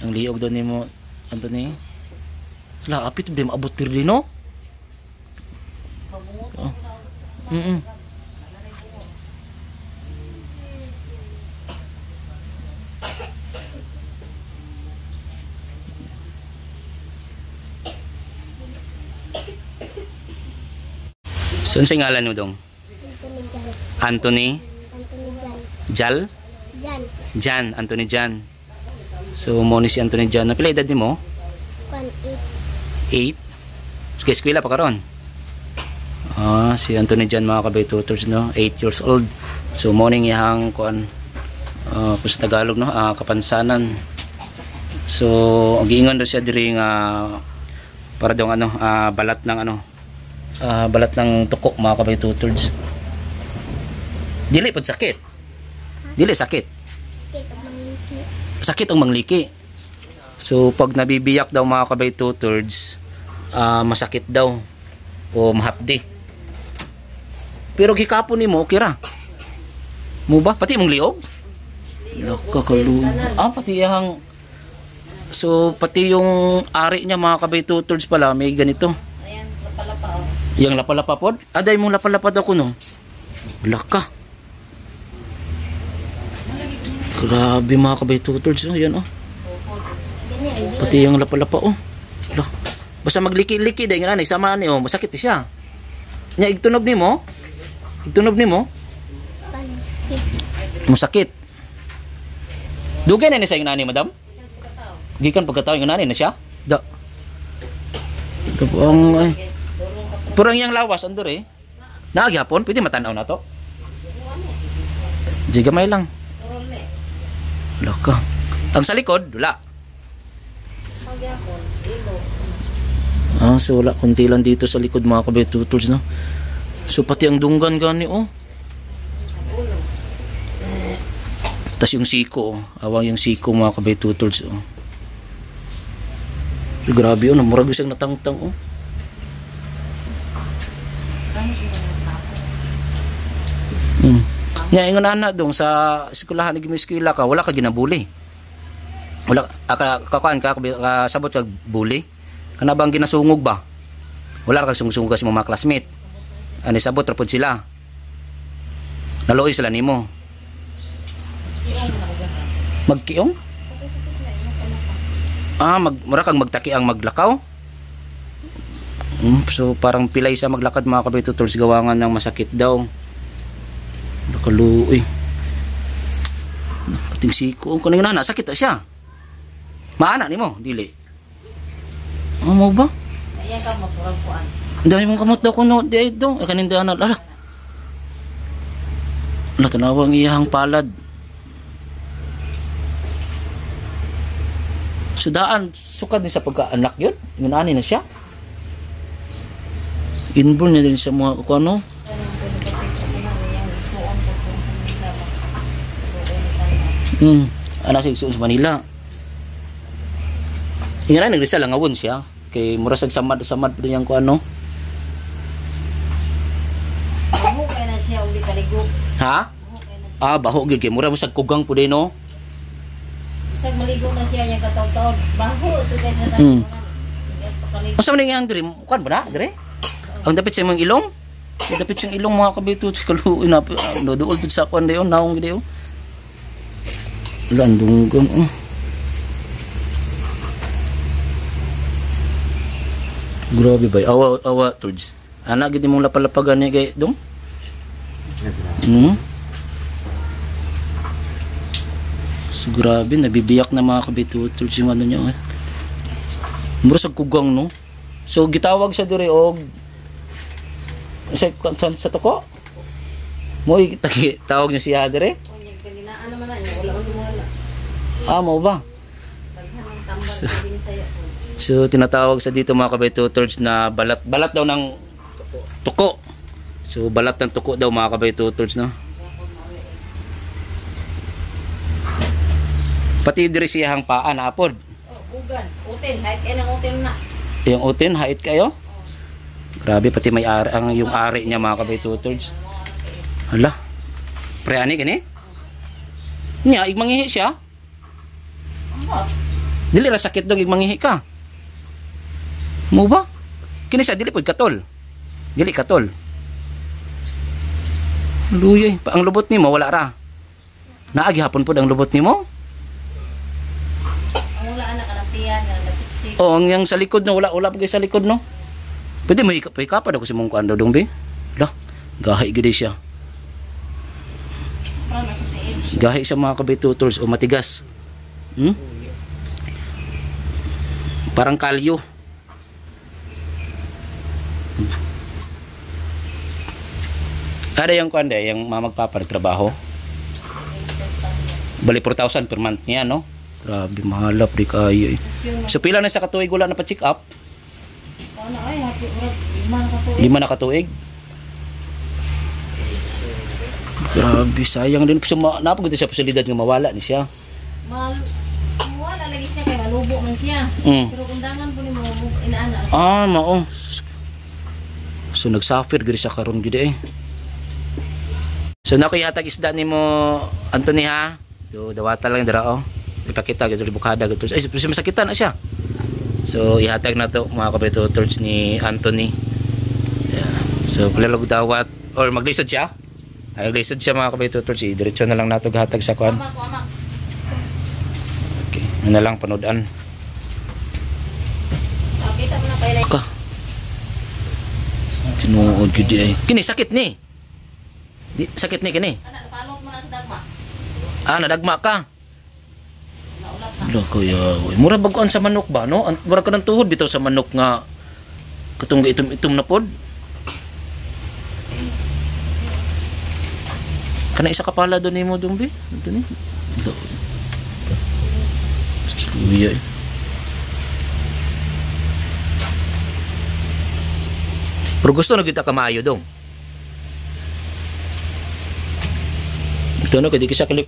Ang liog daw ni mo, Anthony. Sala, apit, hindi maabot din, no? Oh. Saan sa ngalan mo dong? Anthony? Jal? Jan, Anthony Jan. So, mo ni si Anthony Jan. Napila edad ni mo? 8? Sige, eskwela pa karon. Si Anthony Jan mga kabaytutors, no? 8 years old. So, morning ihang kuan kung sa Tagalog, no? Kapansanan. So, giingon daw siya diri nga para daw ano, balat ng ano, balat ng tuko mga kabaytutors. Dili pud sakit. Dili sakit. Sakit ang mangliki. So pag nabibiyak daw mga kabaytutors, masakit daw o mahapdi. Pero gikapon nimo okay ra. Mo ba pati mong liog? Nakakalu. Pati yang so pati yung ari niya mga kabaytutors pala may ganito. Ayan, lapalapa. Yang lapalapa pod? Aday mong lapalapa daw kuno. Laka. Grabe mga kabaytutors, yan pati yung lapalapa basta magliki-liki dahil nga sama ni masakit siya nya igtunob nimo masakit dugay na ni sa nani madam gikan pagkatao yung nani na siya da kapang purang yang lawas andor naagyapon pwede matanaw na to di gamay lang. Laka. Ang sa likod, wala. So wala. Kunti lang dito sa likod mga kabaytutors, no? So pati ang dunggan gani, Tas yung siko, awang yung siko mga kabaytutors, Grabe, namurag siyang natangtang, Nya ingon ana dong sa eskwelahan ni eskwela ka wala ka ginabuli. Wala kakuan ka sabot kag bully. Kana bang ginasungog ba? Wala ka sungog sa mga classmate. Ani sabot ra pud sila. Naluoy sila nimo. Magkiong? Mura kang magtaki ang maglakaw. So parang pilay sa maglakad mga kabaytutors gawangan ng masakit daw. Nakaluoy. Pating siko. Kung nang sakit na siya. Maana ni mo, dili. Mo ba? Ayan ka mo, purang-puan. Ang dami mong kamot daw kuno. Di ay daw. Kaninda na. Ala, tanawang iyahang palad. Sudaan, sukad din sa pagka-anak yun. Ingunani na siya. Inborn niya din sa mga kuano. Anak sa Manila. Ingana nagrisa lang awon siya kay murasag samad pud yang ko ano. Baho kay na siya uli kaligo. Ha? Baho gyud kay mura mo sag kugang pud no. Isag maligo na siya yang kataw-taw. Baho to kay sa tanan. Asa man nga andre kuan ba na dire? Ang dapit sa imong ilong? Dapit sa ilong mga kabituts kaluoy na dool pud sa kuan dayon naong gid landunggan grabe bay awa towards anak gid mong lapalapagan ni kay dong so grabe nabibiyak na mga kabitutos yung ano niya mura sa kugang no so gitawag sa dire og sa toko mo tawag niya siya dire mo ba? So tinatawag sa dito mga kabaytutors na balat daw ng tuko. So balat ng tuko daw mga kabaytutors, no? Pati diri siyang paa na apod. Ugan, utin, height kay lang utin na. Yung utin, height kayo? Grabe pati may ari yung ari niya mga kabaytutors. Hala. Pre ani kini? Nya, igmangihi siya. Amba. Dili ra sakit dong igmangihi ka. Mo ba? Kini siya dili pud katol. Dili katol. Luyay, pa ang lubot nimo wala ra. Naagi hapon pud ang lubot nimo. Ang wala anak kalatian nga napisik. Oh, ang yang sa likod no wala pud sa likod no. Pwede mo ikapad ako si mong kuan daw dong be. Lah, gahi gid siya. Para na sa tiid. Gahi sa mga kabitutors o matigas. Parang kalyo. Ada yang kuan yung magpapatrabaho. Bali 4,000 per month niya, no? Grabe, mahalap di kayo. So pila na sa katuig wala na pa check up? Ano ay happy urad 5 na katuig. 5 na katuig. Grabe, sayang din. So, napagod siya posibilidad nga mawala ni siya. Wala lagi siya kay malubo man siya. Pero kundangan po ni mo inaana. Ah, mao. So nagsuffer gid siya karon gid eh. So nakihatag isda nimo Anthony ha. Do dawata lang dira oh. Ipakita gid bukada gid. Ay masakitan na siya. So ihatag na to mga kabitutors ni Anthony. Yeah. So palalog dawat or maglisod siya. Ay maglisod siya mga kabitutors. Diretso na lang nato gahatag sa kwan. Okay, na lang panood-an. Kita mo na kay Ka. Tinuod gid ay. Kini sakit ni. Di sakit ni kini. Ana napalot mo na sa dagma. Ah, nadagma ka. Naulat na. Lo kuya, mura baguan sa manok ba no? Mura ka ng tuhod bitaw sa manok nga katong itom-itom na pod. Kana isa ka pala doon nimo dumbi? Ito ni. Suya. Pero gusto na kita ka maayo dong. Ito na, kaya di ka siya clip.